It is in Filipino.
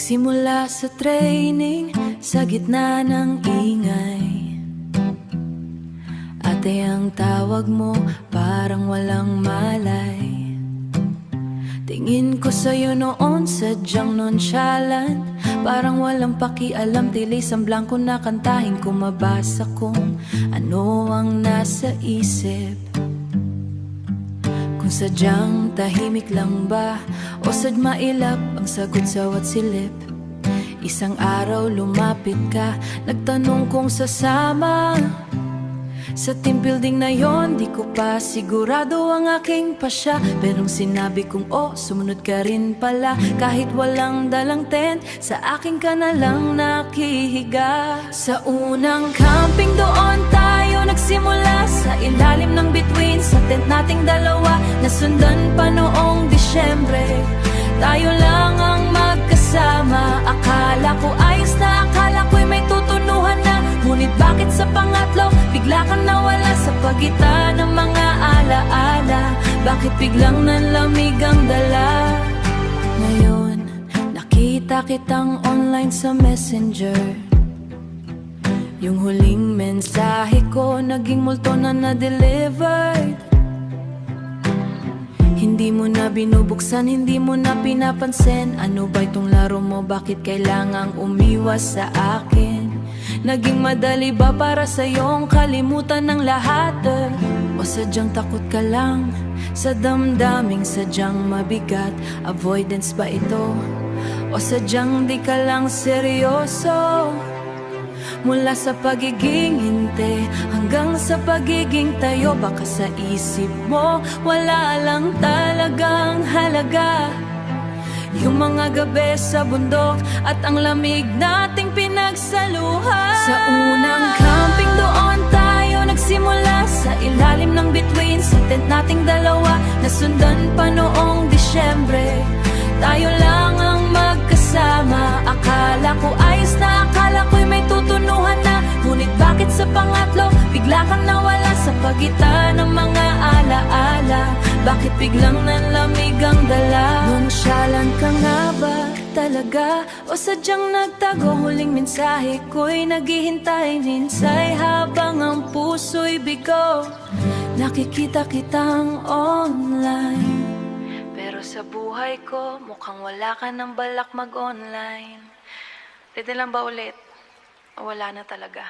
Nagsimula sa training, sa gitna ng ingay. Ate ang tawag mo, parang walang malay. Tingin ko sa'yo noon, sadyang nonchalant. Parang walang pakialam, tilis ang blanko na kantahin ko. Mabasa kung ano ang nasa isip. Kung sadyang tahimik lang ba o sadma ilap ang sagot sa silip. Isang araw lumapit ka, nagtanong kung sasama. Sa team building na yon, di ko pa sigurado ang aking pasya. Pero sinabi kong sumunod ka rin pala. Kahit walang dalang tent, sa akin ka na lang nakihiga. Sa unang camping doon tayo nagsimula, sa ilalim ng bituin, sa tent nating dalawa. Nasundan pa noong Disyembre, tayo lang ang magkasama. Akala ko ayos na, akala ko'y may tutunuhan na. Ngunit bakit sa pangatlo, bigla kang nawala sa pagitan ng mga alaala? Bakit biglang nanlamig ang dala? Ngayon, nakita kitang online sa Messenger. Yung huling mensahe ko, naging multo na na-delivered. Hindi mo na binubuksan, hindi mo na pinapansin. Ano ba itong laro mo? Bakit kailangang umiwas sa akin? Naging madali ba para sa'yong kalimutan ng lahat? O sadyang takot ka lang sa damdaming sadyang mabigat? Avoidance ba ito? O sadyang di ka lang seryoso? Mula sa pagiging hinte hanggang sa pagiging tayo, baka sa isip mo wala lang talagang halaga. Yung mga gabi sa bundok at ang lamig nating pinagsaluhan. Sa unang camping doon tayo nagsimula, sa ilalim ng bituin, sa tent nating dalawa. Nasundan pa noong Disyembre, tayo lang ang magkasama. Akala ko ayos na, akala ko'y may tutunuhan na. Ngunit bakit sa pangatlo, bigla kang nawala sa pagitan ng mga alaala? Bakit biglang nanlamig ang dala? Nonsyalant ka nga ba talaga? O sadyang nagtago? Huling mensahe ko'y naghihintay-hintay habang ang puso'y bigo. Nakikita kitang online, pero sa buhay ko mukhang wala ka ng balak mag-online. Pwede lang ba ulit? O wala na talaga?